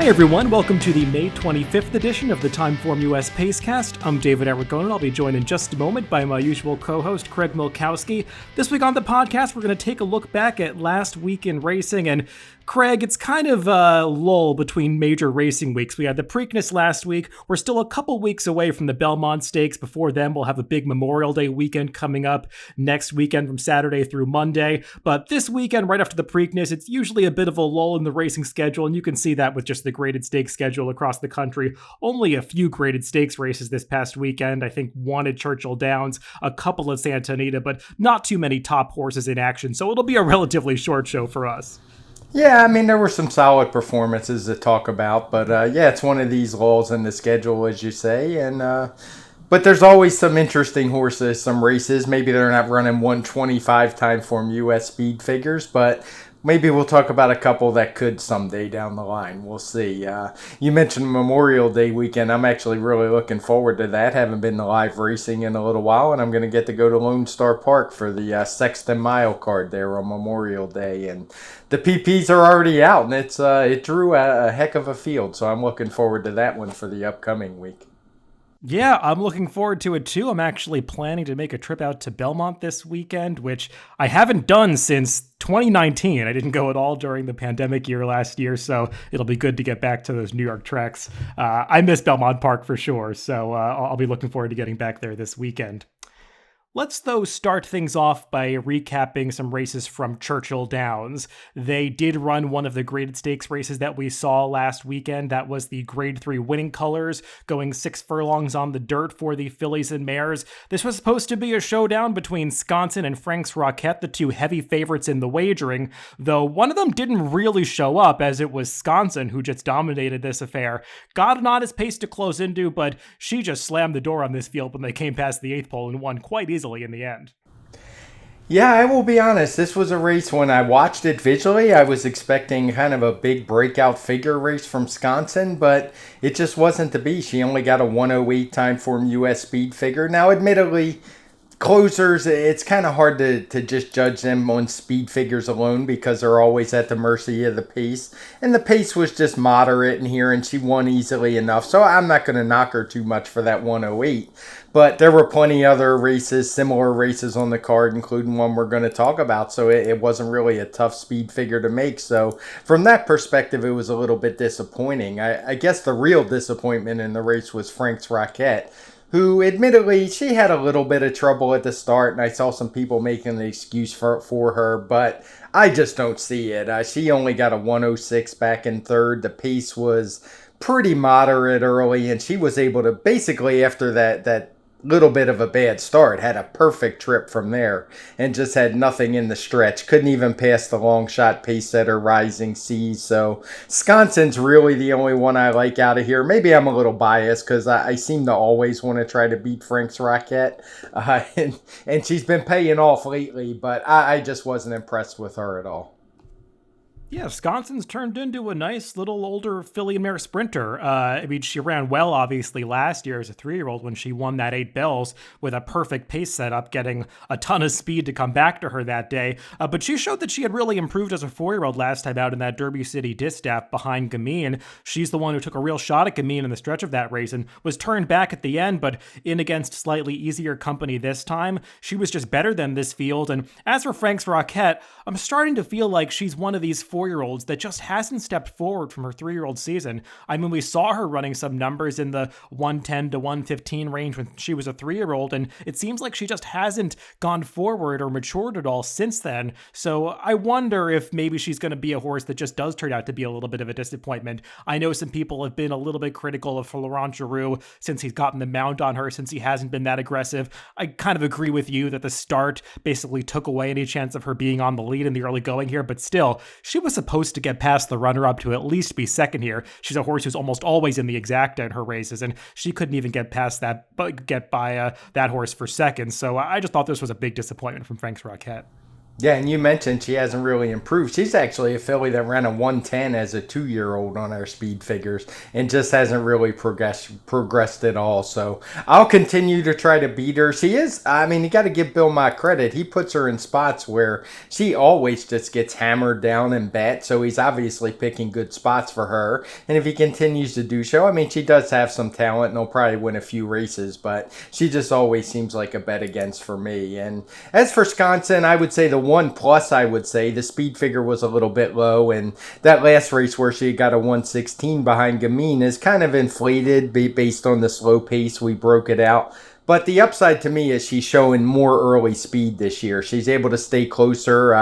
Hi everyone, welcome to the May 25th edition of the TimeformUS Pacecast. I'm David Aragonin. I'll be joined in just a moment by my usual co-host, Craig Milkowski. This week on the podcast, we're going to take a look back at last week in racing, and Craig, it's kind of a lull between major racing weeks. We had the Preakness last week. We're still a couple weeks away from the Belmont Stakes. Before then, we'll have a big Memorial Day weekend coming up next weekend from Saturday through Monday. But this weekend, right after the Preakness, it's usually a bit of a lull in the racing schedule, and you can see that with just the graded stakes schedule across the country. Only a few graded stakes races this past weekend. I think one at Churchill Downs, a couple at Santa Anita, but not too many top horses in action. So it'll be a relatively short show for us. Yeah, I mean, there were some solid performances to talk about, but yeah, it's one of these lulls in the schedule, as you say, and but there's always some interesting horses, some races. Maybe they're not running 125 TimeformUS speed figures, but maybe we'll talk about a couple that could someday down the line. We'll see. You mentioned Memorial Day weekend. I'm actually really looking forward to that. Haven't been to live racing in a little while, and I'm going to get to go to Lone Star Park for the Sexton Mile card there on Memorial Day. And the PPs are already out, and it drew a heck of a field, so I'm looking forward to that one for the upcoming week. Yeah, I'm looking forward to it too. I'm actually planning to make a trip out to Belmont this weekend, which I haven't done since 2019. I didn't go at all during the pandemic year last year, so it'll be good to get back to those New York treks. I miss Belmont Park for sure, so I'll be looking forward to getting back there this weekend. Let's, though, start things off by recapping some races from Churchill Downs. They did run one of the graded stakes races that we saw last weekend. That was the Grade 3 winning colors, going 6 furlongs on the dirt for the fillies and mares. This was supposed to be a showdown between Sconsin and Frank's Rocket, the two heavy favorites in the wagering, though one of them didn't really show up, as it was Sconsin who just dominated this affair. Got an honest pace to close into, but she just slammed the door on this field when they came past the 8th pole and won quite easily in the end. Yeah, I will be honest. This was a race when I watched it visually. I was expecting kind of a big breakout figure race from Sconsin, but it just wasn't to be. She only got a 108 TimeformUS speed figure. Now, admittedly, closers, it's kind of hard to just judge them on speed figures alone because they're always at the mercy of the pace. And the pace was just moderate in here, and she won easily enough. So I'm not going to knock her too much for that 108. But there were plenty other races, similar races on the card, including one we're going to talk about. So it wasn't really a tough speed figure to make. So from that perspective, it was a little bit disappointing. I guess the real disappointment in the race was Frank's Rocket, who admittedly, she had a little bit of trouble at the start, and I saw some people making an excuse for her, but I just don't see it. She only got a 106 back in third. The pace was pretty moderate early, and she was able to basically, after that little bit of a bad start, had a perfect trip from there and just had nothing in the stretch. Couldn't even pass the long shot pace setter Rising Seas. So Sconsin's really the only one I like out of here. Maybe I'm a little biased because I seem to always want to try to beat Frank's Rocket. And she's been paying off lately, but I just wasn't impressed with her at all. Yeah, Sconsin's turned into a nice little older filly and mare sprinter. I mean, she ran well, obviously, last year as a 3-year-old when she won that 8 bells with a perfect pace setup, getting a ton of speed to come back to her that day. But she showed that she had really improved as a 4-year-old last time out in that Derby City distaff behind Gamine. She's the one who took a real shot at Gamine in the stretch of that race and was turned back at the end, but in against slightly easier company this time. She was just better than this field. And as for Frank's Rocket, I'm starting to feel like she's one of these 4-year-olds that just hasn't stepped forward from her 3-year-old season. I mean, we saw her running some numbers in the 110 to 115 range when she was a 3-year-old, and it seems like she just hasn't gone forward or matured at all since then. So I wonder if maybe she's going to be a horse that just does turn out to be a little bit of a disappointment. I know some people have been a little bit critical of Laurent Giroux since he's gotten the mount on her, since he hasn't been that aggressive. I kind of agree with you that the start basically took away any chance of her being on the lead in the early going here, but still, she was supposed to get past the runner-up to at least be second here. She's a horse who's almost always in the exacta in her races, and she couldn't even get past that, but get by that horse for second. So I just thought this was a big disappointment from Frank's Rocket. Yeah, and you mentioned she hasn't really improved. She's actually a filly that ran a 110 as a 2 year old on our speed figures and just hasn't really progressed at all. So I'll continue to try to beat her. She is, I mean, you got to give Bill my credit. He puts her in spots where she always just gets hammered down and bet. So he's obviously picking good spots for her. And if he continues to do so, I mean, she does have some talent and will probably win a few races, but she just always seems like a bet against for me. And as for Wisconsin, I would say the one plus, I would say the speed figure was a little bit low, and that last race where she got a 116 behind Gamine is kind of inflated based on the slow pace we broke it out. But the upside to me is she's showing more early speed this year. She's able to stay closer.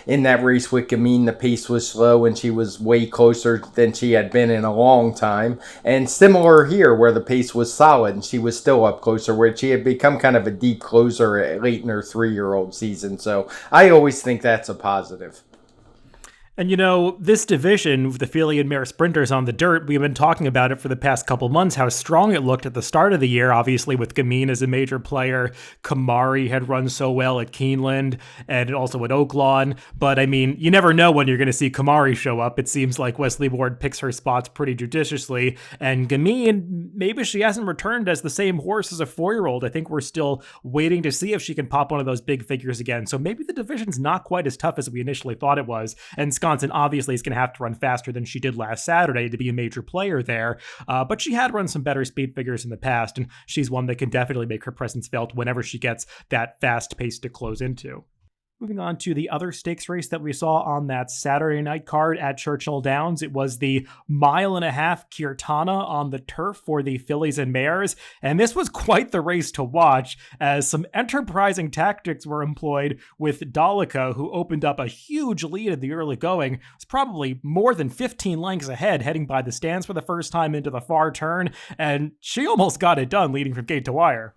In that race with Gamine, the pace was slow and she was way closer than she had been in a long time. And similar here, where the pace was solid and she was still up closer, where she had become kind of a deep closer late in her 3 year old season. So I always think that's a positive. And this division, the filly and mare sprinters on the dirt, we've been talking about it for the past couple months, how strong it looked at the start of the year, obviously with Gamine as a major player. Kamari had run so well at Keeneland and also at Oaklawn. But I mean, you never know when you're going to see Kamari show up. It seems like Wesley Ward picks her spots pretty judiciously. And Gamine, maybe she hasn't returned as the same horse as a 4-year-old. I think we're still waiting to see if she can pop one of those big figures again. So maybe the division's not quite as tough as we initially thought it was. And Wisconsin obviously is going to have to run faster than she did last Saturday to be a major player there. But she had run some better speed figures in the past, and she's one that can definitely make her presence felt whenever she gets that fast pace to close into. Moving on to the other stakes race that we saw on that Saturday night card at Churchill Downs. It was the 1.5-mile Kirtana on the turf for the fillies and mares. And this was quite the race to watch, as some enterprising tactics were employed with Dolica, who opened up a huge lead in the early going. It was probably more than 15 lengths ahead, heading by the stands for the first time into the far turn. And she almost got it done, leading from gate to wire.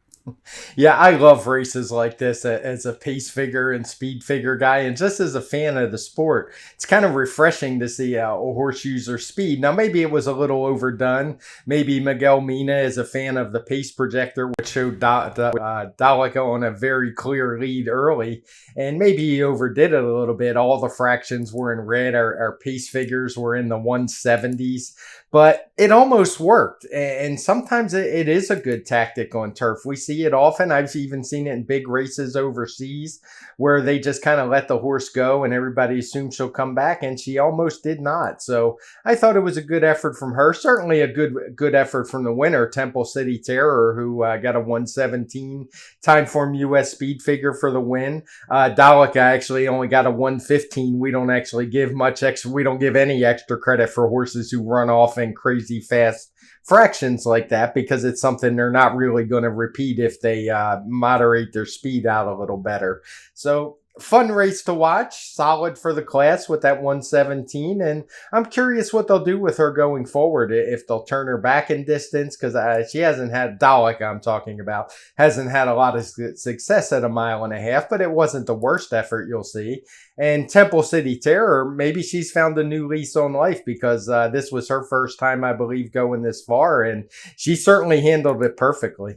Yeah, I love races like this as a pace figure and speed figure guy. And just as a fan of the sport, it's kind of refreshing to see a horse use her speed. Now, maybe it was a little overdone. Maybe Miguel Mina is a fan of the pace projector, which showed Dolica on a very clear lead early. And maybe he overdid it a little bit. All the fractions were in red. Our pace figures were in the 170s. But it almost worked. And sometimes it is a good tactic on turf. We see it often. I've even seen it in big races overseas where they just kind of let the horse go and everybody assumes she'll come back, and she almost did not. So I thought it was a good effort from her. Certainly a good effort from the winner, Temple City Terror, who got a 117 TimeformUS speed figure for the win. Dolica actually only got a 115. We don't actually give much extra. We don't give any extra credit for horses who run off in crazy fast fractions like that, because it's something they're not really going to repeat if they moderate their speed out a little better. So fun race to watch, solid for the class with that 117, and I'm curious what they'll do with her going forward, if they'll turn her back in distance, because she hasn't had, Dolica I'm talking about, hasn't had a lot of success at 1.5 miles, but it wasn't the worst effort you'll see. And Temple City Terror, maybe she's found a new lease on life, because this was her first time, I believe, going this far, and she certainly handled it perfectly.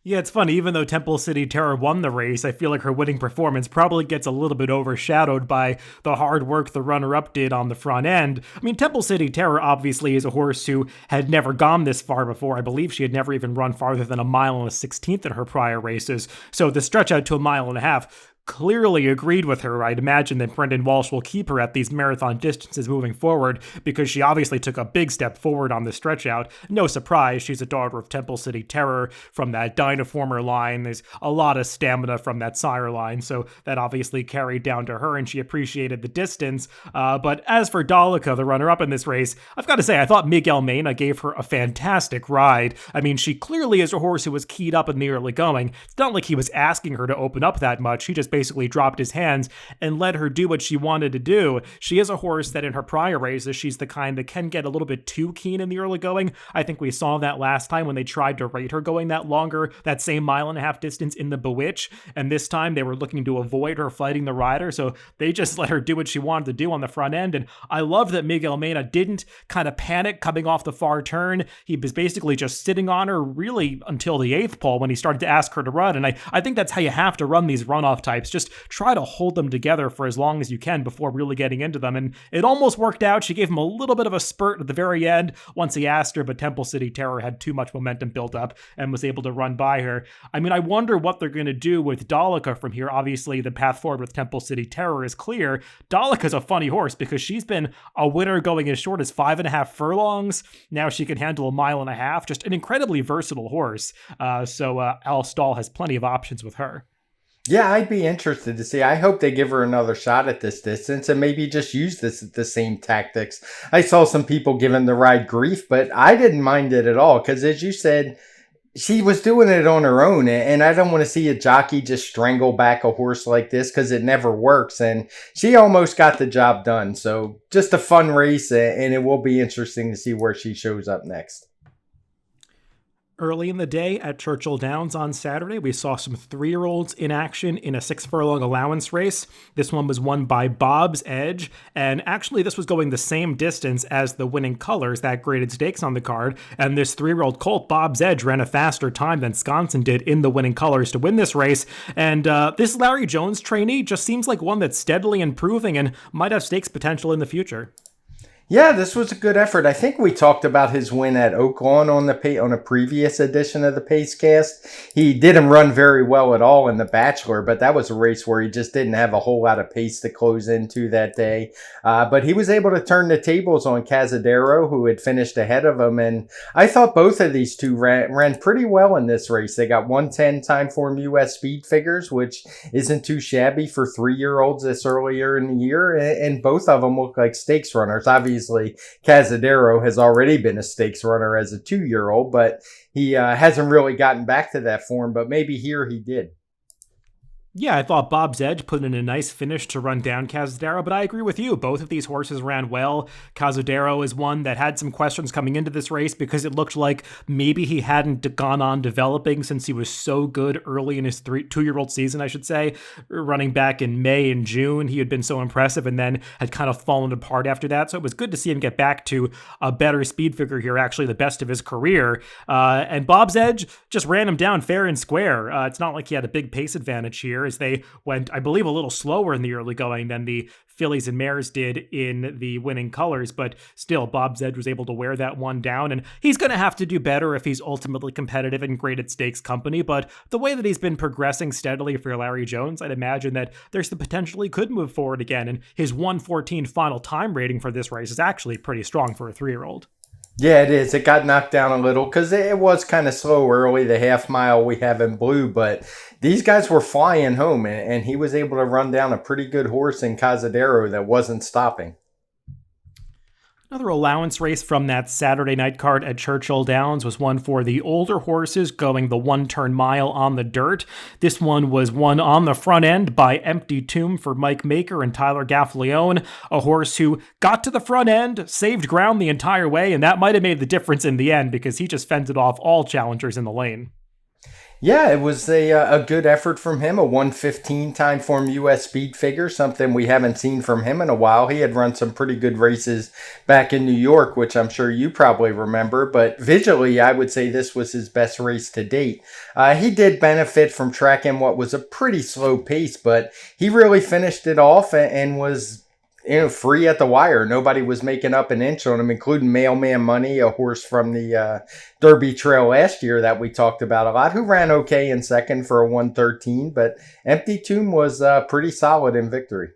Yeah, it's funny. Even though Temple City Terror won the race, I feel like her winning performance probably gets a little bit overshadowed by the hard work the runner-up did on the front end. I mean, Temple City Terror obviously is a horse who had never gone this far before. I believe she had never even run farther than 1.16 miles in her prior races. So the stretch out to 1.5 miles clearly agreed with her. I'd imagine that Brendan Walsh will keep her at these marathon distances moving forward, because she obviously took a big step forward on the stretch out. No surprise, she's a daughter of Temple City Terror from that Dynaformer line. There's a lot of stamina from that sire line, so that obviously carried down to her, and she appreciated the distance. But as for Dolica, the runner-up in this race, I've got to say, I thought Miguel Mena gave her a fantastic ride. I mean, she clearly is a horse who was keyed up in the early going. It's not like he was asking her to open up that much. He just basically dropped his hands and let her do what she wanted to do. She is a horse that in her prior races, she's the kind that can get a little bit too keen in the early going. I think we saw that last time when they tried to rate her going that same 1.5 mile distance in the Bewitch. And this time they were looking to avoid her fighting the rider. So they just let her do what she wanted to do on the front end. And I love that Miguel Mena didn't kind of panic coming off the far turn. He was basically just sitting on her really until the 8th pole when he started to ask her to run. And I think that's how you have to run these runoff type types. Just try to hold them together for as long as you can before really getting into them. And it almost worked out. She gave him a little bit of a spurt at the very end once he asked her, but Temple City Terror had too much momentum built up and was able to run by her. I mean, I wonder what they're going to do with Dalika from here. Obviously, the path forward with Temple City Terror is clear. Dalika's a funny horse because she's been a winner going as short as 5.5 furlongs. Now she can handle 1.5 miles. Just an incredibly versatile horse. So Al Stahl has plenty of options with her. Yeah, I'd be interested to see. I hope they give her another shot at this distance and maybe just use the same tactics. I saw some people giving the ride grief, but I didn't mind it at all because, as you said, she was doing it on her own, and I don't want to see a jockey just strangle back a horse like this because it never works, and she almost got the job done. So just a fun race, and it will be interesting to see where she shows up next. Early in the day at Churchill Downs on Saturday, we saw some 3-year-olds in action in a 6-furlong allowance race. This one was won by Bob's Edge, and actually this was going the same distance as the Winning Colors, that graded stakes on the card, and this 3-year-old colt, Bob's Edge, ran a faster time than Sconson did in the Winning Colors to win this race, and this Larry Jones trainee just seems like one that's steadily improving and might have stakes potential in the future. Yeah, this was a good effort. I think we talked about his win at Oaklawn on a previous edition of the Pacecast. He didn't run very well at all in the Bachelor, but that was a race where he just didn't have a whole lot of pace to close into that day. But he was able to turn the tables on Cazadero, who had finished ahead of him. And I thought both of these two ran pretty well in this race. They got 110 TimeformUS speed figures, which isn't too shabby for 3-year-olds this earlier in the year. And both of them look like stakes runners. Obviously, Cazadero has already been a stakes runner as a 2-year-old, but he hasn't really gotten back to that form, but maybe here he did. Yeah, I thought Bob's Edge put in a nice finish to run down Cazadero, but I agree with you. Both of these horses ran well. Cazadero is one that had some questions coming into this race because it looked like maybe he hadn't gone on developing since he was so good early in his 2-year-old season, I should say. Running back in May and June, he had been so impressive and then had kind of fallen apart after that. So it was good to see him get back to a better speed figure here, actually the best of his career. And Bob's Edge just ran him down fair and square. It's not like he had a big pace advantage here, as they went, I believe, a little slower in the early going than the fillies and mares did in the Winning Colors, but still, Bob's Edge was able to wear that one down, and he's going to have to do better if he's ultimately competitive in graded stakes company, but the way that he's been progressing steadily for Larry Jones, I'd imagine that there's the potential he could move forward again, and his 1:14 final time rating for this race is actually pretty strong for a 3-year-old. Yeah, it is. It got knocked down a little because it was kind of slow early, the half mile we have in blue, but these guys were flying home, and he was able to run down a pretty good horse in Cazadero that wasn't stopping. Another allowance race from that Saturday night card at Churchill Downs was one for the older horses going the 1-turn mile on the dirt. This one was won on the front end by Empty Tomb for Mike Maker and Tyler Gaffalione, a horse who got to the front end, saved ground the entire way, and that might have made the difference in the end because he just fended off all challengers in the lane. Yeah, it was a good effort from him, a 1:15 TimeformUS speed figure, something we haven't seen from him in a while. He had run some pretty good races back in New York, which I'm sure you probably remember, but visually, I would say this was his best race to date. He did benefit from tracking what was a pretty slow pace, but he really finished it off and was free at the wire. Nobody was making up an inch on him, including Mailman Money, a horse from the Derby Trail last year that we talked about a lot, who ran okay in second for a 1:13, but Empty Tomb was pretty solid in victory.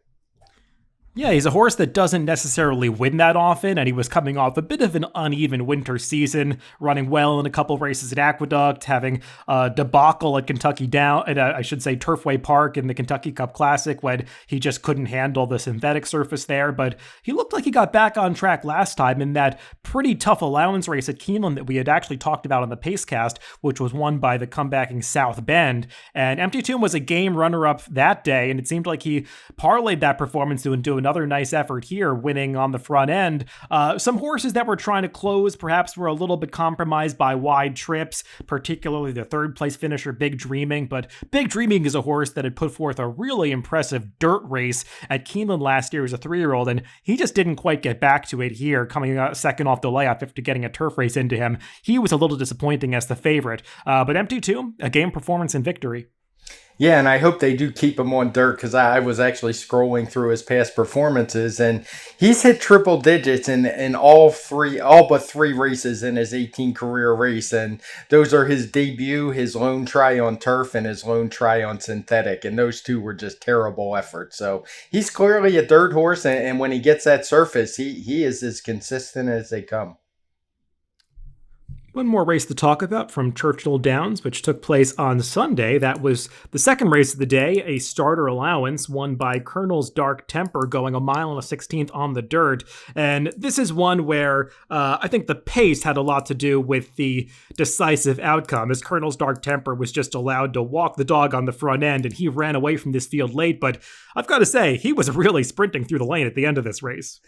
Yeah, he's a horse that doesn't necessarily win that often, and he was coming off a bit of an uneven winter season, running well in a couple races at Aqueduct, having a debacle at Kentucky Turfway Park in the Kentucky Cup Classic when he just couldn't handle the synthetic surface there, but he looked like he got back on track last time in that pretty tough allowance race at Keeneland that we had actually talked about on the Pacecast, which was won by the comebacking South Bend, and Empty Tomb was a game runner-up that day, and it seemed like he parlayed that performance into another nice effort here, winning on the front end. Some horses that were trying to close perhaps were a little bit compromised by wide trips, particularly the third place finisher, Big Dreaming. But Big Dreaming is a horse that had put forth a really impressive dirt race at Keeneland last year as a 3-year-old, and he just didn't quite get back to it here, coming out second off the layoff after getting a turf race into him. He was a little disappointing as the favorite, but Empty Tomb, a game performance and victory. Yeah, and I hope they do keep him on dirt because I was actually scrolling through his past performances, and he's hit triple digits in all but three races in his 18 career race, and those are his debut, his lone try on turf, and his lone try on synthetic, and those two were just terrible efforts. So he's clearly a dirt horse, and when he gets that surface, he is as consistent as they come. One more race to talk about from Churchill Downs, which took place on Sunday. That was the second race of the day, a starter allowance won by Colonel's Dark Temper, going a mile and a 16th on the dirt. And this is one where I think the pace had a lot to do with the decisive outcome, as Colonel's Dark Temper was just allowed to walk the dog on the front end, and he ran away from this field late. But I've got to say, he was really sprinting through the lane at the end of this race.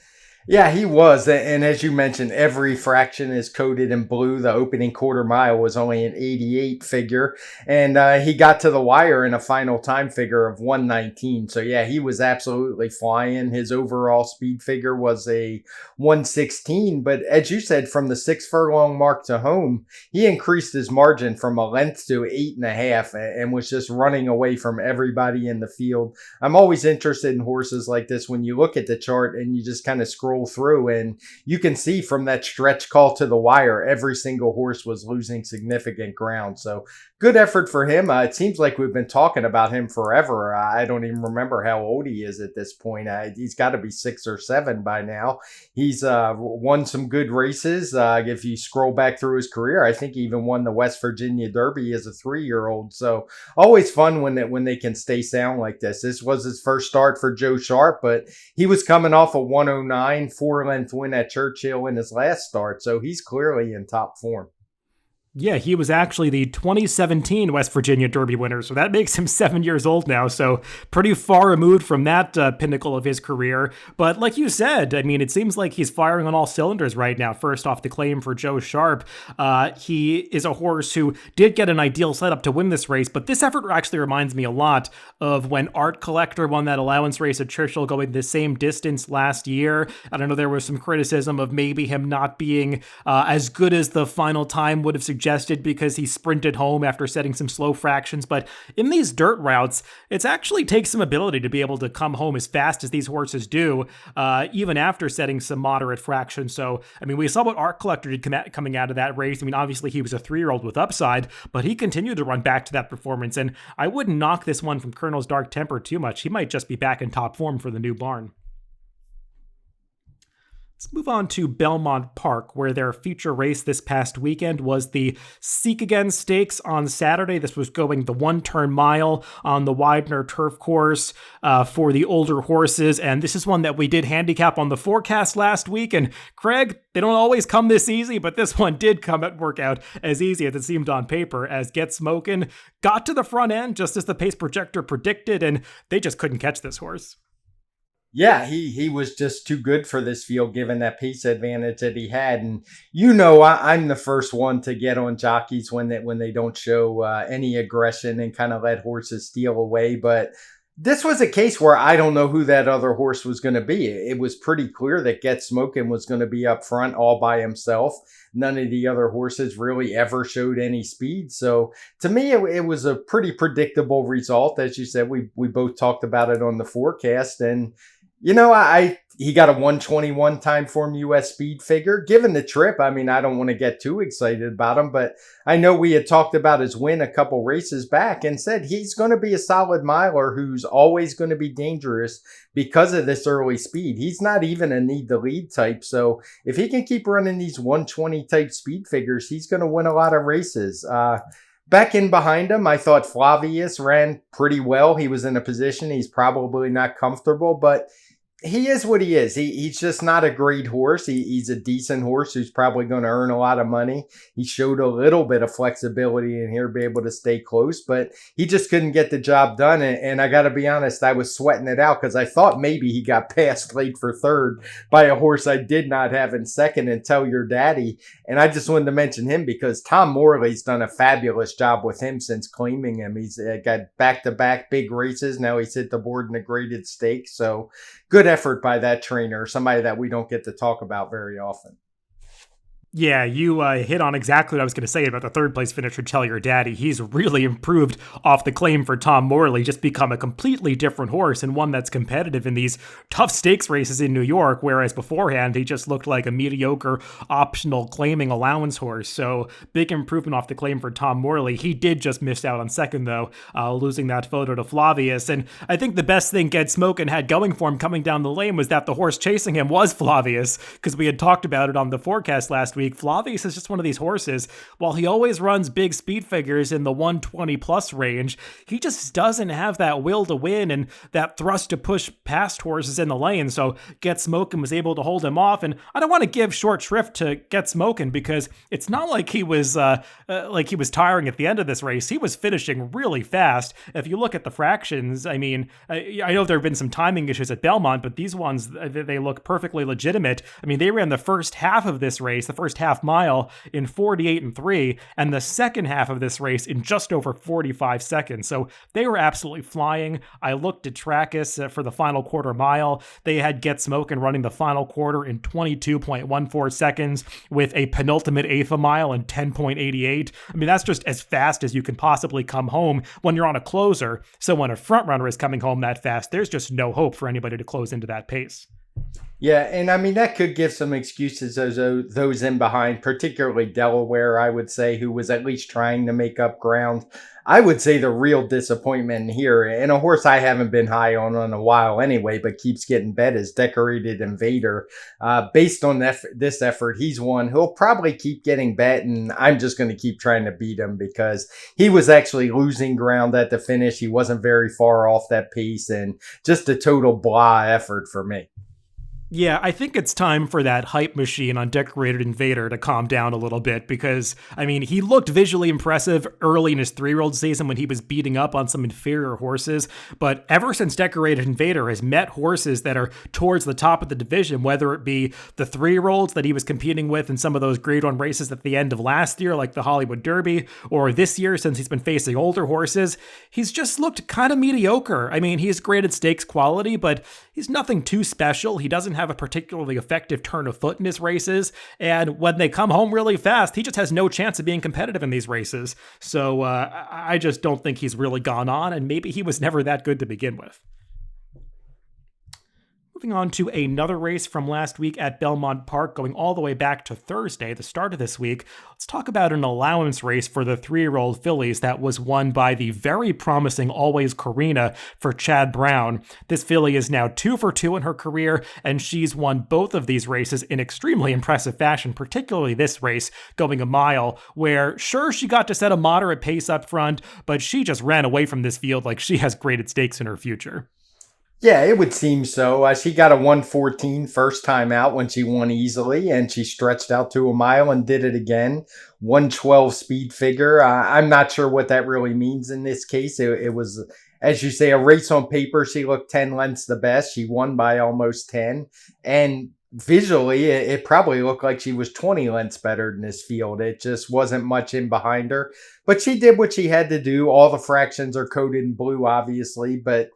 Yeah, he was. And as you mentioned, every fraction is coded in blue. The opening quarter mile was only an 88 figure. And he got to the wire in a final time figure of 119. So, yeah, he was absolutely flying. His overall speed figure was a 116. But as you said, from the 6 furlong mark to home, he increased his margin from a length to 8.5 and was just running away from everybody in the field. I'm always interested in horses like this when you look at the chart and you just kind of scroll through and you can see from that stretch call to the wire, every single horse was losing significant ground. So good effort for him. It seems like we've been talking about him forever. I don't even remember how old he is at this point. He's got to be 6 or 7 by now. He's won some good races. If you scroll back through his career, I think he even won the West Virginia Derby as a 3-year-old. So always fun when they can stay sound like this. This was his first start for Joe Sharp, but he was coming off a 109 4-length win at Churchill in his last start. So he's clearly in top form. Yeah, he was actually the 2017 West Virginia Derby winner, so that makes him 7 years old now, so pretty far removed from that pinnacle of his career. But like you said, I mean, it seems like he's firing on all cylinders right now. First off, the claim for Joe Sharp. He is a horse who did get an ideal setup to win this race, but this effort actually reminds me a lot of when Art Collector won that allowance race at Churchill going the same distance last year. I don't know, there was some criticism of maybe him not being as good as the final time would have suggested because he sprinted home after setting some slow fractions. But in these dirt routes, it actually takes some ability to be able to come home as fast as these horses do, even after setting some moderate fractions. So, I mean, we saw what Art Collector did coming out of that race. I mean, obviously he was a 3-year-old with upside, but he continued to run back to that performance. And I wouldn't knock this one from Colonel's Dark Temper too much. He might just be back in top form for the new barn. Let's move on to Belmont Park, where their feature race this past weekend was the Seek Again Stakes on Saturday. This was going the 1-turn mile on the Widener turf course for the older horses. And this is one that we did handicap on the forecast last week. And Craig, they don't always come this easy, but this one did work out as easy as it seemed on paper, as Get Smokin' got to the front end just as the pace projector predicted, and they just couldn't catch this horse. Yeah, he was just too good for this field given that pace advantage that he had. And I'm the first one to get on jockeys when they don't show any aggression and kind of let horses steal away. But this was a case where I don't know who that other horse was going to be. It was pretty clear that Get Smokin' was going to be up front all by himself. None of the other horses really ever showed any speed. So to me, it was a pretty predictable result. As you said, we both talked about it on the forecast. And he got a 121 TimeformUS speed figure. Given the trip, I mean, I don't want to get too excited about him, but I know we had talked about his win a couple races back and said he's going to be a solid miler who's always going to be dangerous because of this early speed. He's not even a need to lead type. So if he can keep running these 120 type speed figures, he's going to win a lot of races. Back in behind him, I thought Flavius ran pretty well. He was in a position he's probably not comfortable, but he is what he is. He's just not a great horse. He's a decent horse who's probably going to earn a lot of money. He showed a little bit of flexibility in here to be able to stay close, but he just couldn't get the job done. And I got to be honest, I was sweating it out because I thought maybe he got passed late for third by a horse I did not have in second, and Tell Your Daddy. And I just wanted to mention him because Tom Morley's done a fabulous job with him since claiming him. He's got back-to-back big races. Now he's hit the board in a graded stake. So good effort by that trainer, somebody that we don't get to talk about very often. Yeah, you hit on exactly what I was going to say about the third place finisher, Tell Your Daddy. He's really improved off the claim for Tom Morley, just become a completely different horse and one that's competitive in these tough stakes races in New York, whereas beforehand he just looked like a mediocre optional claiming allowance horse. So big improvement off the claim for Tom Morley. He did just miss out on second, though, losing that photo to Flavius. And I think the best thing Get Smokin' had going for him coming down the lane was that the horse chasing him was Flavius, because we had talked about it on the forecast last week. Flavius is just one of these horses. While he always runs big speed figures in the 120 plus range, he just doesn't have that will to win and that thrust to push past horses in the lane. So Get Smokin' was able to hold him off. And I don't want to give short shrift to Get Smokin' because it's not like he was tiring at the end of this race. He was finishing really fast. If you look at the fractions, I mean, I know there have been some timing issues at Belmont, but these ones, they look perfectly legitimate. I mean, they ran the first half of this race, the first half mile, in 48 and 3, and the second half of this race in just over 45 seconds. So they were absolutely flying. I looked at Trackus for the final quarter mile. They had Get Smokin' running the final quarter in 22.14 seconds with a penultimate eighth a mile in 10.88. I mean, that's just as fast as you can possibly come home when you're on a closer. So when a front runner is coming home that fast, there's just no hope for anybody to close into that pace. Yeah, and I mean, that could give some excuses as those in behind, particularly Delaware, I would say, who was at least trying to make up ground. I would say the real disappointment here, and a horse I haven't been high on in a while anyway, but keeps getting bet, is Decorated Invader. Based on this effort, he's one. He'll probably keep getting bet, and I'm just going to keep trying to beat him because he was actually losing ground at the finish. He wasn't very far off that pace, and just a total blah effort for me. Yeah, I think it's time for that hype machine on Decorated Invader to calm down a little bit because, I mean, he looked visually impressive early in his 3-year-old season when he was beating up on some inferior horses, but ever since Decorated Invader has met horses that are towards the top of the division, whether it be the 3-year-olds that he was competing with in some of those Grade 1 races at the end of last year, like the Hollywood Derby, or this year since he's been facing older horses, he's just looked kind of mediocre. I mean, he's graded stakes quality, but he's nothing too special. He doesn't have a particularly effective turn of foot in his races, and when they come home really fast, he just has no chance of being competitive in these races. So I just don't think he's really gone on, and maybe he was never that good to begin with. Moving on to another race from last week at Belmont Park, going all the way back to Thursday, the start of this week. Let's talk about an allowance race for the 3-year-old fillies that was won by the very promising Always Karina for Chad Brown. This filly is now 2 for 2 in her career, and she's won both of these races in extremely impressive fashion, particularly this race going a mile, where sure, she got to set a moderate pace up front, but she just ran away from this field like she has graded stakes in her future. Yeah, it would seem so. She got a 114 first time out when she won easily, and she stretched out to a mile and did it again. 112 speed figure. I'm not sure what that really means in this case. It was, as you say, a race on paper. She looked 10 lengths the best. She won by almost 10. And visually, it probably looked like she was 20 lengths better than this field. It just wasn't much in behind her. But she did what she had to do. All the fractions are coded in blue, obviously, but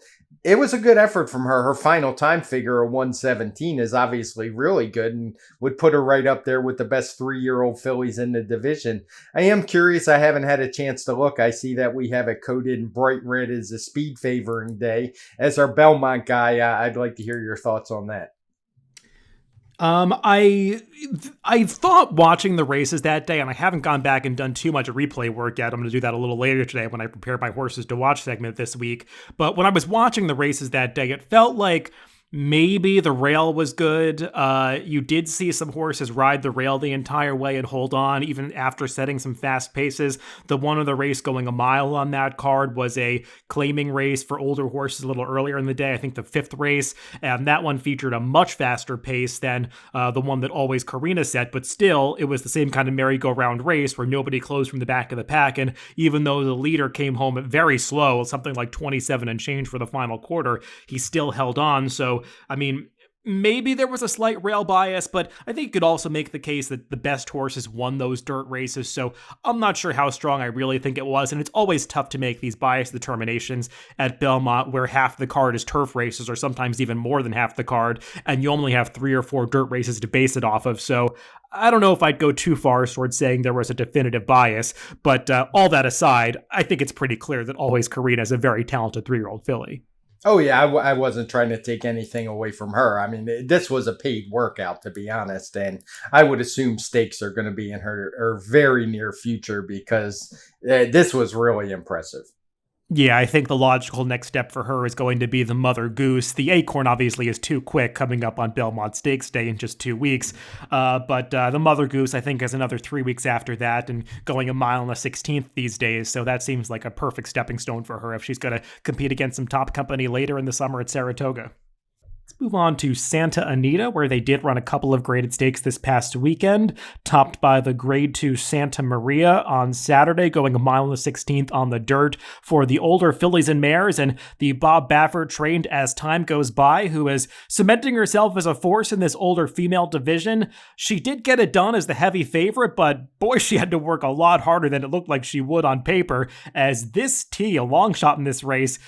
it was a good effort from her. Her final time figure of 117 is obviously really good and would put her right up there with the best 3-year-old fillies in the division. I am curious. I haven't had a chance to look. I see that we have it coded in bright red as a speed favoring day. As our Belmont guy, I'd like to hear your thoughts on that. I thought watching the races that day, and I haven't gone back and done too much replay work yet. I'm going to do that a little later today when I prepare my horses to watch segment this week. But when I was watching the races that day, it felt like maybe the rail was good. You did see some horses ride the rail the entire way and hold on, even after setting some fast paces. The one of the race going a mile on that card was a claiming race for older horses a little earlier in the day. I think the 5th race, and that one featured a much faster pace than the one that Always Karina set, but still, it was the same kind of merry-go-round race where nobody closed from the back of the pack, and even though the leader came home very slow, something like 27 and change for the final quarter, he still held on. So I mean, Maybe there was a slight rail bias, but I think you could also make the case that the best horses won those dirt races, so I'm not sure how strong I really think it was, and it's always tough to make these bias determinations at Belmont where half the card is turf races, or sometimes even more than half the card, and you only have 3 or 4 dirt races to base it off of, so I don't know if I'd go too far towards saying there was a definitive bias, but all that aside, I think it's pretty clear that Always Karina is a very talented 3-year-old filly. Oh, yeah, I wasn't trying to take anything away from her. I mean, this was a paid workout, to be honest, and I would assume stakes are going to be in her very near future because this was really impressive. Yeah, I think the logical next step for her is going to be the Mother Goose. The Acorn obviously is too quick, coming up on Belmont Stakes Day in just 2 weeks. But the Mother Goose, I think, is another 3 weeks after that and going a mile and a 16th these days. So that seems like a perfect stepping stone for her if she's going to compete against some top company later in the summer at Saratoga. Let's move on to Santa Anita, where they did run a couple of graded stakes this past weekend, topped by the Grade 2 Santa Maria on Saturday, going a mile and the 16th on the dirt for the older fillies and mares, and the Bob Baffert trained As Time Goes By, who is cementing herself as a force in this older female division. She did get it done as the heavy favorite, but boy, she had to work a lot harder than it looked like she would on paper, as this T, a long shot in this race,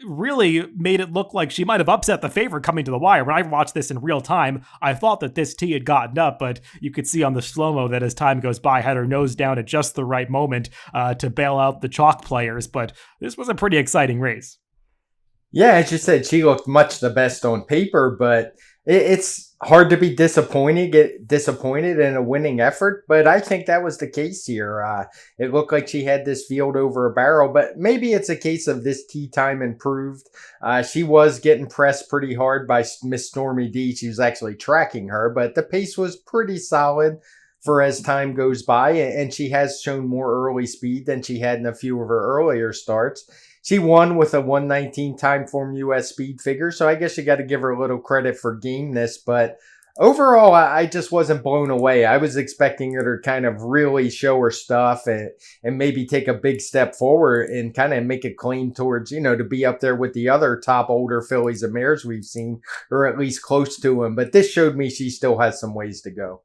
really made it look like she might have upset the favorite coming to the wire. When I watched this in real time, I thought that this T had gotten up, but you could see on the slow-mo that As Time Goes By had her nose down at just the right moment to bail out the chalk players, but this was a pretty exciting race. Yeah, as you said, she looked much the best on paper, but it's hard to be disappointed in a winning effort. But I think that was the case here. It looked like she had this field over a barrel, but maybe it's a case of this tee time improved. She was getting pressed pretty hard by Miss Stormy D. She was actually tracking her, but the pace was pretty solid for As Time Goes By, and she has shown more early speed than she had in a few of her earlier starts. She won with a 119 TimeformUS speed figure, so I guess you got to give her a little credit for gameness, but overall, I just wasn't blown away. I was expecting her to kind of really show her stuff and maybe take a big step forward and kind of make a claim towards, to be up there with the other top older fillies and mares we've seen, or at least close to them. But this showed me she still has some ways to go.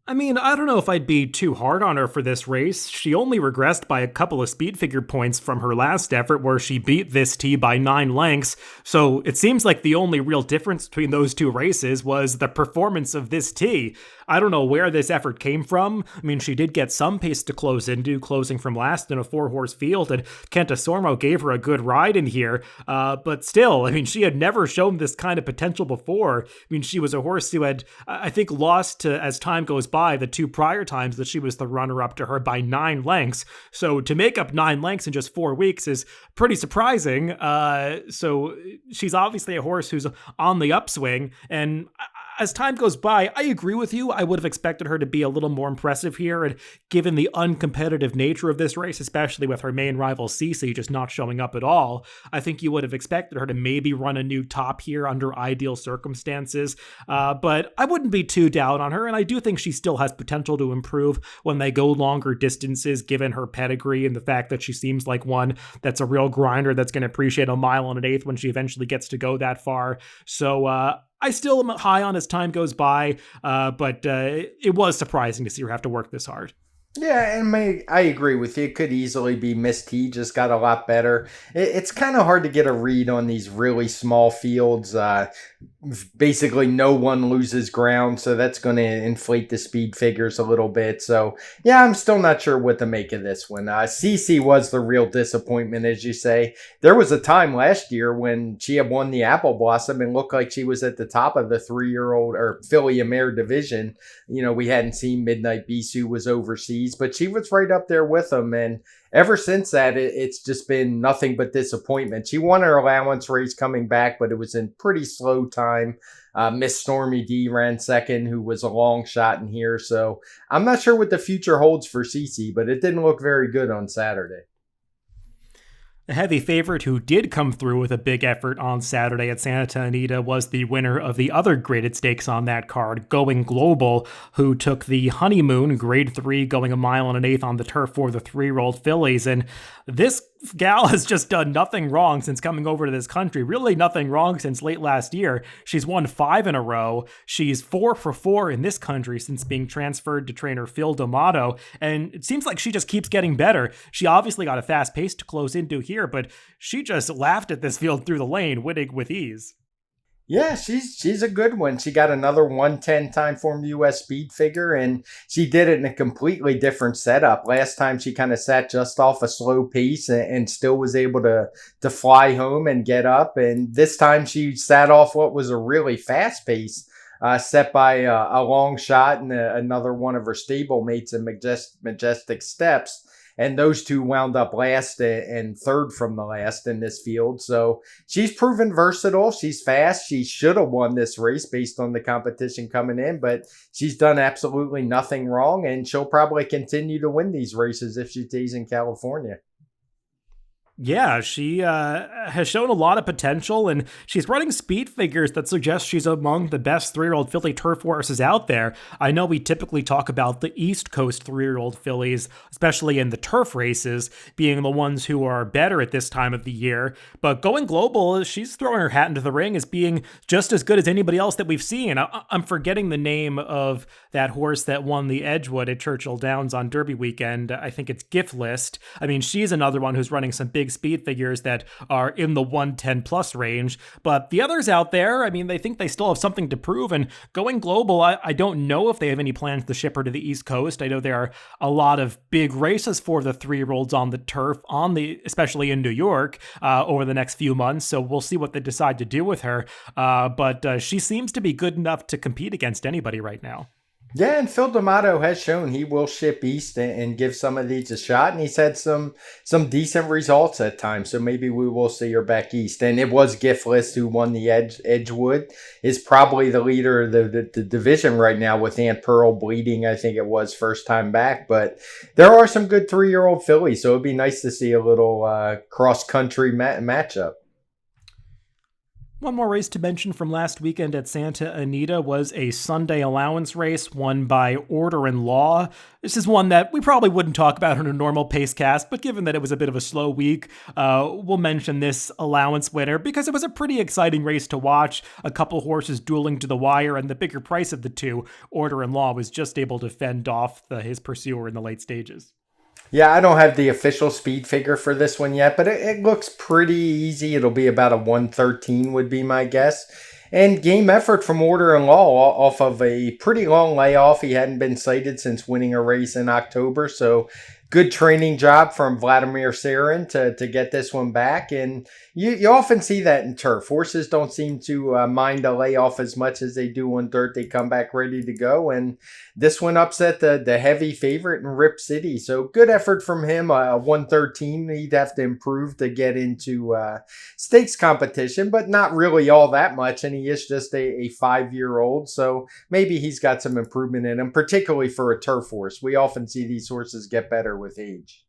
I mean, I don't know if I'd be too hard on her for this race. She only regressed by a couple of speed figure points from her last effort where she beat this T by 9 lengths. So it seems like the only real difference between those two races was the performance of this T. I don't know where this effort came from. I mean, she did get some pace to close into, closing from last in a 4-horse field, and Kenta Sormo gave her a good ride in here. But still, I mean, she had never shown this kind of potential before. I mean, she was a horse who had, I think, lost to As Time Goes By the 2 prior times that she was the runner-up to her by 9 lengths. So to make up 9 lengths in just 4 weeks is pretty surprising. So she's obviously a horse who's on the upswing, and As Time Goes By, I agree with you. I would have expected her to be a little more impressive here, and given the uncompetitive nature of this race, especially with her main rival Cece just not showing up at all, I think you would have expected her to maybe run a new top here under ideal circumstances. But I wouldn't be too down on her, and I do think she still has potential to improve when they go longer distances, given her pedigree and the fact that she seems like one that's a real grinder that's going to appreciate a mile and an eighth when she eventually gets to go that far. So, I still am high on As Time Goes By, but it was surprising to see her have to work this hard. Yeah, and I agree with you. It could easily be Miss T, just got a lot better. It's kind of hard to get a read on these really small fields. Basically, no one loses ground, so that's going to inflate the speed figures a little bit. So, yeah, I'm still not sure what to make of this one. Cece was the real disappointment, as you say. There was a time last year when she had won the Apple Blossom and looked like she was at the top of the 3-year-old or filly and mare division. We hadn't seen Midnight Bisou was overseas, but she was right up there with them. And ever since that, it's just been nothing but disappointment. She won her allowance race coming back, but it was in pretty slow time. Miss Stormy D ran second, who was a long shot in here. So I'm not sure what the future holds for Cece, but it didn't look very good on Saturday. A heavy favorite who did come through with a big effort on Saturday at Santa Anita was the winner of the other graded stakes on that card, Going Global, who took the Honeymoon, grade 3, going a mile and an eighth on the turf for the 3-year-old fillies. And this gal has just done nothing wrong since coming over to this country. Really nothing wrong since late last year. She's won 5 in a row. She's 4 for 4 in this country since being transferred to trainer Phil D'Amato. And it seems like she just keeps getting better. She obviously got a fast pace to close into here, but she just laughed at this field through the lane, winning with ease. Yeah, she's a good one. She got another 110 Timeform US speed figure, and she did it in a completely different setup. Last time she kind of sat just off a slow pace and still was able to fly home and get up. And this time she sat off what was a really fast pace, set by a long shot and another one of her stablemates in Majestic Steps. And those two wound up last and third from the last in this field. So she's proven versatile. She's fast. She should have won this race based on the competition coming in, but she's done absolutely nothing wrong. And she'll probably continue to win these races if she stays in California. Yeah, she has shown a lot of potential, and she's running speed figures that suggest she's among the best 3-year-old filly turf horses out there. I know we typically talk about the East Coast 3-year-old fillies, especially in the turf races, being the ones who are better at this time of the year. But going global, she's throwing her hat into the ring as being just as good as anybody else that we've seen. I'm forgetting the name of that horse that won the Edgewood at Churchill Downs on Derby weekend. I think it's Gift List. I mean, she's another one who's running some big speed figures that are in the 110 plus range. But the others out there, I mean, they think they still have something to prove. And going global, I don't know if they have any plans to ship her to the East Coast. I know there are a lot of big races for the 3-year-olds on the turf, especially in New York, over the next few months. So we'll see what they decide to do with her. But she seems to be good enough to compete against anybody right now. Yeah, and Phil D'Amato has shown he will ship east and give some of these a shot, and he's had some decent results at times. So maybe we will see her back east. And it was Giftless who won the Edgewood. Is probably the leader of the division right now with Aunt Pearl bleeding. I think it was first time back, but there are some good 3-year-old fillies. So it'd be nice to see a little cross country matchup. One more race to mention from last weekend at Santa Anita was a Sunday allowance race won by Order and Law. This is one that we probably wouldn't talk about in a normal Pacecast, but given that it was a bit of a slow week, we'll mention this allowance winner because it was a pretty exciting race to watch. A couple horses dueling to the wire, and the bigger price of the two, Order and Law, was just able to fend off his pursuer in the late stages. Yeah, I don't have the official speed figure for this one yet, but it looks pretty easy. It'll be about a 113 would be my guess. And game effort from Order and Law off of a pretty long layoff. He hadn't been cited since winning a race in October, so good training job from Vladimir Sarin to get this one back. And you often see that in turf. Horses don't seem to mind a layoff as much as they do on dirt. They come back ready to go. And this one upset the heavy favorite in Rip City. So good effort from him. 113. He'd have to improve to get into stakes competition, but not really all that much. And he is just a 5-year-old. So maybe he's got some improvement in him, particularly for a turf horse. We often see these horses get better with age.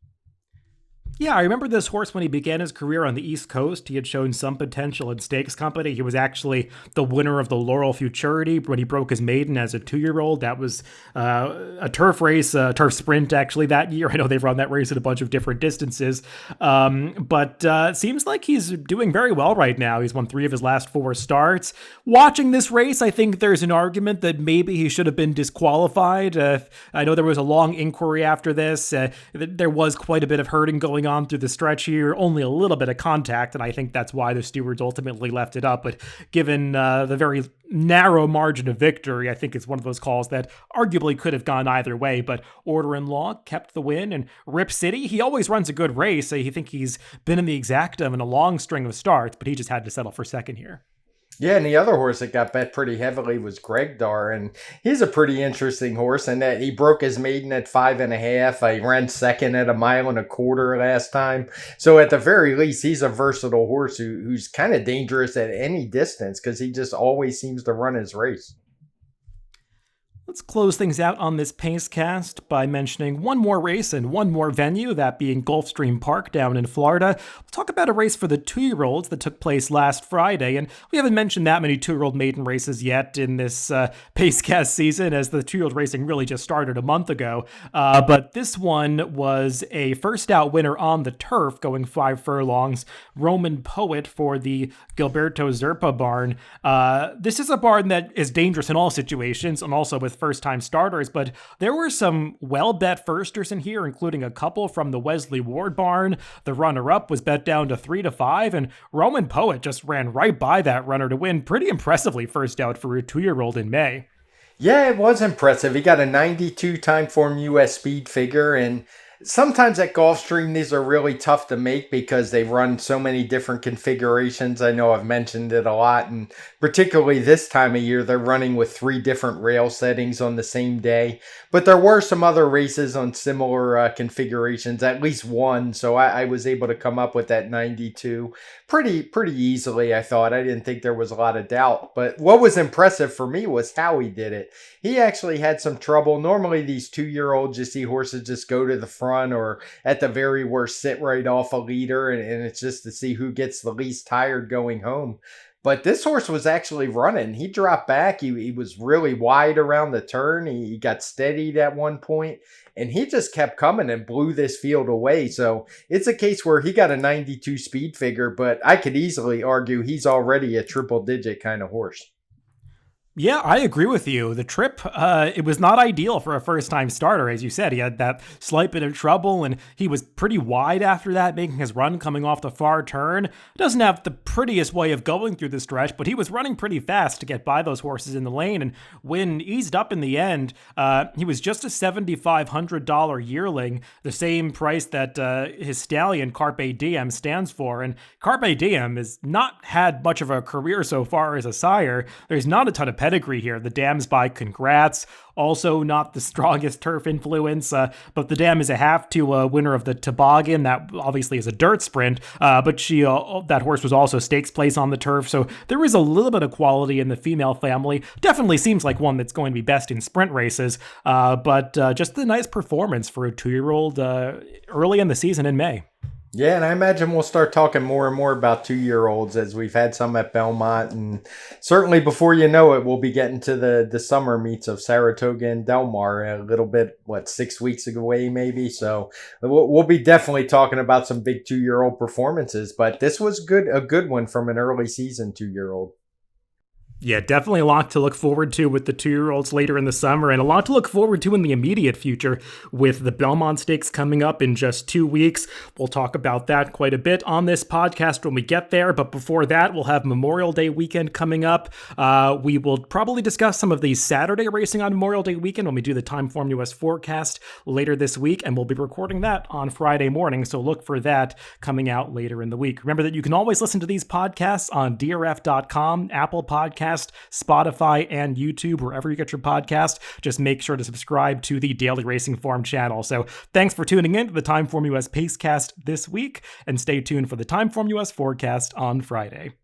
Yeah, I remember this horse when he began his career on the East Coast. He had shown some potential in stakes company. He was actually the winner of the Laurel Futurity when he broke his maiden as a 2-year-old. That was a turf race, a turf sprint actually that year. I know they've run that race at a bunch of different distances. But it seems like he's doing very well right now. He's won 3 of his last 4 starts. Watching this race, I think there's an argument that maybe he should have been disqualified. I know there was a long inquiry after this. There was quite a bit of hurting going on through the stretch here, only a little bit of contact, and I think that's why the stewards ultimately left it up. But given the very narrow margin of victory, I think it's one of those calls that arguably could have gone either way. But Order and Law kept the win, and Rip City, he always runs a good race. I think he's been in the exactum in a long string of starts, but he just had to settle for second here. Yeah, and the other horse that got bet pretty heavily was Gregdar, and he's a pretty interesting horse. And that he broke his maiden at 5.5. He ran second at 1.25 miles last time. So at the very least, he's a versatile horse who's kind of dangerous at any distance because he just always seems to run his race. Let's close things out on this Pacecast by mentioning one more race and one more venue, that being Gulfstream Park down in Florida. We'll talk about a race for the 2-year-olds that took place last Friday, and we haven't mentioned that many 2-year-old maiden races yet in this Pacecast season, as the 2-year-old racing really just started a month ago. But this one was a first out winner on the turf, going 5 furlongs, Roman Poet for the Gilberto Zerpa barn. This is a barn that is dangerous in all situations, and also with first-time starters, but there were some well-bet firsters in here, including a couple from the Wesley Ward barn. The runner-up was bet down to 3-5, and Roman Poet just ran right by that runner to win pretty impressively first out for a 2-year-old in May. Yeah, it was impressive. He got a 92 TimeformUS speed figure, and sometimes at Gulfstream, these are really tough to make because they run so many different configurations. I know I've mentioned it a lot, and particularly this time of year, they're running with 3 different rail settings on the same day. But there were some other races on similar configurations, at least one, so I was able to come up with that 92 pretty easily, I thought. I didn't think there was a lot of doubt. But what was impressive for me was how he did it. He actually had some trouble. Normally, these 2-year-olds, you see horses just go to the front or at the very worst sit right off a leader, and it's just to see who gets the least tired going home. But this horse was actually running. He dropped back. He was really wide around the turn. He got steadied at one point, and he just kept coming and blew this field away. So it's a case where he got a 92 speed figure, but I could easily argue he's already a triple-digit kind of horse. Yeah, I agree with you. The trip, it was not ideal for a first-time starter. As you said, he had that slight bit of trouble, and he was pretty wide after that, making his run coming off the far turn. Doesn't have the prettiest way of going through the stretch, but he was running pretty fast to get by those horses in the lane, and when eased up in the end, he was just a $7,500 yearling, the same price that his stallion, Carpe Diem, stands for, and Carpe Diem has not had much of a career so far as a sire. There's not a ton of pedigree here. The Dam's by Congrats, also not the strongest turf influence, but the Dam is a half to a winner of the Toboggan. That obviously is a dirt sprint, but that horse was also stakes place on the turf, so there is a little bit of quality in the female family. Definitely seems like one that's going to be best in sprint races, but just a nice performance for a 2-year-old early in the season in May. Yeah, and I imagine we'll start talking more and more about 2-year-olds as we've had some at Belmont. And certainly before you know it, we'll be getting to the summer meets of Saratoga and Del Mar a little bit, 6 weeks away maybe. So we'll be definitely talking about some big 2-year-old performances. But this was a good one from an early season 2-year-old. Yeah, definitely a lot to look forward to with the 2-year-olds later in the summer, and a lot to look forward to in the immediate future with the Belmont Stakes coming up in just 2 weeks. We'll talk about that quite a bit on this podcast when we get there, but before that, we'll have Memorial Day weekend coming up. We will probably discuss some of the Saturday racing on Memorial Day weekend when we do the TimeformUS forecast later this week, and we'll be recording that on Friday morning, so look for that coming out later in the week. Remember that you can always listen to these podcasts on DRF.com, Apple Podcasts, Spotify, and YouTube, wherever you get your podcast. Just make sure to subscribe to the Daily Racing Form channel. So thanks for tuning in to the TimeformUS Pacecast this week, and stay tuned for the TimeformUS forecast on Friday.